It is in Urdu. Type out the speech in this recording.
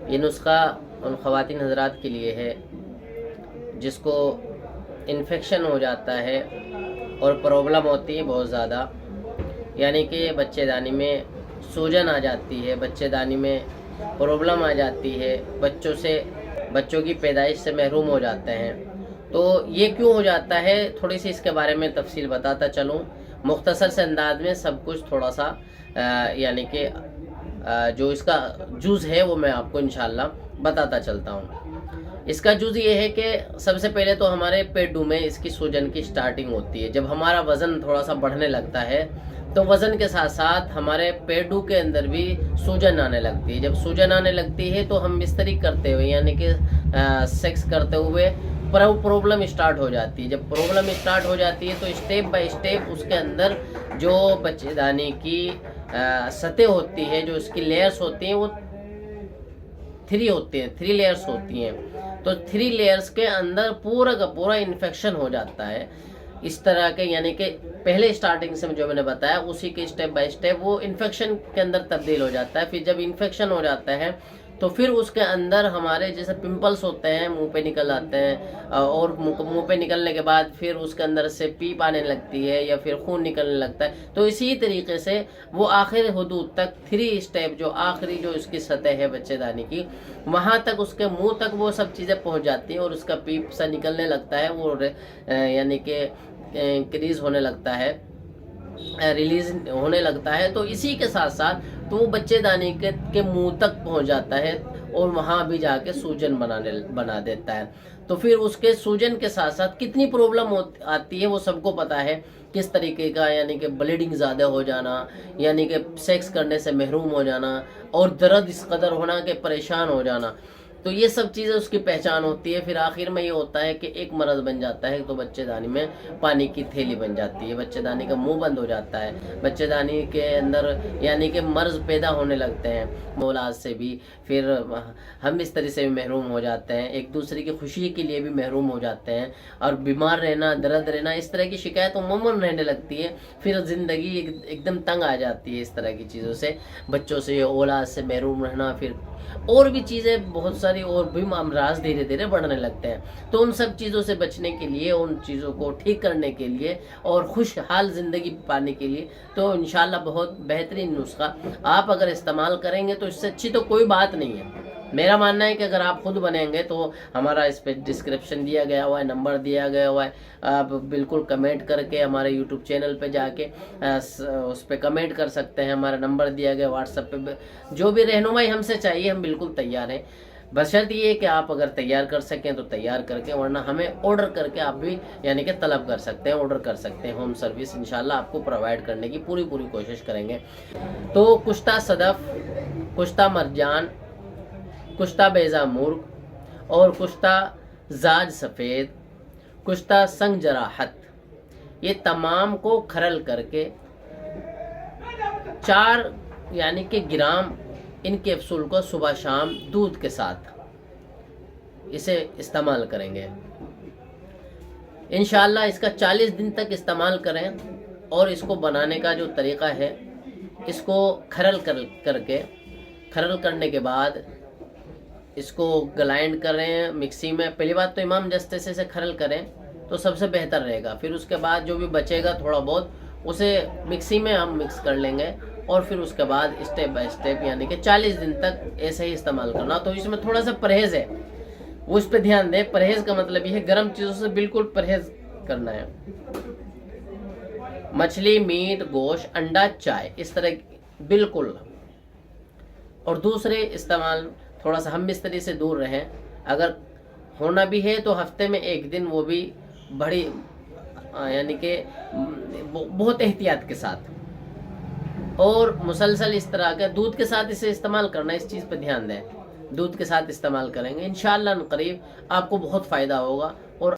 یہ نسخہ ان خواتین حضرات کے لیے ہے جس کو انفیکشن ہو جاتا ہے اور پرابلم ہوتی ہے بہت زیادہ، یعنی کہ بچے دانی میں سوجن آ جاتی ہے، بچے دانی میں پرابلم آ جاتی ہے، بچوں کی پیدائش سے محروم ہو جاتے ہیں۔ تو یہ کیوں ہو جاتا ہے، تھوڑی سی اس کے بارے میں تفصیل بتاتا چلوں، مختصر سے انداز میں سب کچھ تھوڑا سا یعنی کہ جو اس کا جز ہے وہ میں آپ کو انشاءاللہ بتاتا چلتا ہوں۔ اس کا جز یہ ہے کہ سب سے پہلے تو ہمارے پیٹوں میں اس کی سوجن کی سٹارٹنگ ہوتی ہے۔ جب ہمارا وزن تھوڑا سا بڑھنے لگتا ہے تو وزن کے ساتھ ساتھ ہمارے پیٹوں کے اندر بھی سوجن آنے لگتی ہے۔ جب سوجن آنے لگتی ہے تو ہم بستری کرتے ہوئے یعنی کہ سیکس کرتے ہوئے پرابلم اسٹارٹ ہو جاتی ہے۔ جب پرابلم اسٹارٹ ہو جاتی ہے تو اسٹیپ بائی اسٹیپ اس کے اندر جو بچے دانی کی سطح ہوتی ہے، جو اس کی لیئرز ہوتی ہیں، وہ 3 لیئرز ہوتی ہیں۔ تو 3 لیئرز کے اندر پورا کا پورا انفیکشن ہو جاتا ہے اس طرح کے، یعنی کہ پہلے اسٹارٹنگ سے جو میں نے بتایا اسی کے اسٹیپ بائی اسٹیپ وہ انفیکشن کے اندر تبدیل ہو جاتا ہے۔ پھر جب انفیکشن ہو جاتا ہے تو پھر اس کے اندر ہمارے جیسے پمپلس ہوتے ہیں منہ پہ نکل آتے ہیں، اور منہ پہ نکلنے کے بعد پھر اس کے اندر سے پیپ آنے لگتی ہے یا پھر خون نکلنے لگتا ہے۔ تو اسی طریقے سے وہ آخر حدود تک 3 اسٹیپ جو آخری جو اس کی سطح ہے بچے دانی کی، وہاں تک اس کے منہ تک وہ سب چیزیں پہنچ جاتی ہیں اور اس کا پیپ سا نکلنے لگتا ہے، وہ یعنی کہ انکریز ہونے لگتا ہے، ریلیز ہونے لگتا ہے۔ تو اسی کے ساتھ ساتھ تو وہ بچے دانی کے منہ تک پہنچ جاتا ہے اور وہاں بھی جا کے سوجن بنا دیتا ہے۔ تو پھر اس کے سوجن کے ساتھ ساتھ کتنی پرابلم آتی ہے وہ سب کو پتا ہے، کس طریقے کا، یعنی کہ بلیڈنگ زیادہ ہو جانا، یعنی کہ سیکس کرنے سے محروم ہو جانا، اور درد اس قدر ہونا کہ پریشان ہو جانا۔ تو یہ سب چیزیں اس کی پہچان ہوتی ہے۔ پھر آخر میں یہ ہوتا ہے کہ ایک مرض بن جاتا ہے، تو بچے دانی میں پانی کی تھیلی بن جاتی ہے، بچے دانی کا منہ بند ہو جاتا ہے، بچے دانی کے اندر یعنی کہ مرض پیدا ہونے لگتے ہیں، اولاد سے بھی پھر ہم اس طرح سے بھی محروم ہو جاتے ہیں، ایک دوسرے کی خوشی کے لیے بھی محروم ہو جاتے ہیں، اور بیمار رہنا، درد رہنا، اس طرح کی شکایت عموماً رہنے لگتی ہے۔ پھر زندگی ایک دم تنگ آ جاتی ہے اس طرح کی چیزوں سے، بچوں سے، اولاد سے محروم رہنا، پھر اور بھی چیزیں بہت ساری اور بھی امراض دھیرے دھیرے بڑھنے لگتے ہیں۔ تو ان سب چیزوں سے بچنے کے لیے، ان چیزوں کو ٹھیک کرنے کے لیے اور خوشحال زندگی پانے کے لیے تو انشاءاللہ بہت بہترین نسخہ آپ اگر استعمال کریں گے تو اس سے اچھی تو کوئی بات نہیں ہے۔ میرا ماننا ہے کہ اگر آپ خود بنیں گے تو ہمارا اس پہ ڈسکرپشن دیا گیا ہوا ہے، نمبر دیا گیا ہوا ہے، آپ بالکل کمنٹ کر کے ہمارے یوٹیوب چینل پہ جا کے اس پہ کمنٹ کر سکتے ہیں، ہمارا نمبر دیا گیا، واٹس ایپ پہ جو بھی رہنمائی ہم سے چاہیے ہم بالکل تیار ہیں، بشرط یہ ہے کہ آپ اگر تیار کر سکیں تو تیار کر کے، ورنہ ہمیں آرڈر کر کے آپ بھی یعنی کہ طلب کر سکتے ہیں، آرڈر کر سکتے ہیں، ہوم سروس انشاءاللہ آپ کو پرووائڈ کرنے کی پوری کوشش کریں گے۔ تو کشتہ صدف، کشتہ مرجان، کشتہ بیضہ مرغ اور کشتہ زاج سفید، کشتہ سنگ جراحت، یہ تمام کو کھرل کر کے 4 یعنی کہ گرام ان کیپسول کو صبح شام دودھ کے ساتھ اسے استعمال کریں گے۔ انشاءاللہ اس کا 40 دن تک استعمال کریں، اور اس کو بنانے کا جو طریقہ ہے، اس کو کھرل کرنے کے بعد اس کو گلائنڈ کریں مکسی میں۔ پہلی بات تو امام جستے سے کھرل کریں تو سب سے بہتر رہے گا، پھر اس کے بعد جو بھی بچے گا تھوڑا بہت اسے مکسی میں ہم مکس کر لیں گے، اور پھر اس کے بعد اسٹیپ بائی اسٹیپ یعنی کہ 40 دن تک ایسے ہی استعمال کرنا۔ تو اس میں تھوڑا سا پرہیز ہے، وہ اس پہ دھیان دیں۔ پرہیز کا مطلب یہ ہے گرم چیزوں سے بالکل پرہیز کرنا ہے، مچھلی، میٹ، گوشت، انڈا، چائے، اس طرح بالکل۔ اور دوسرے استعمال تھوڑا سا ہم بستری سے دور رہیں، اگر ہونا بھی ہے تو ہفتے میں 1 دن، وہ بھی بڑی یعنی کہ بہت احتیاط کے ساتھ، اور مسلسل اس طرح کا دودھ کے ساتھ اسے استعمال کرنا، اس چیز پہ دھیان دیں، دودھ کے ساتھ استعمال کریں گے انشاءاللہ قریب آپ کو بہت فائدہ ہوگا۔ اور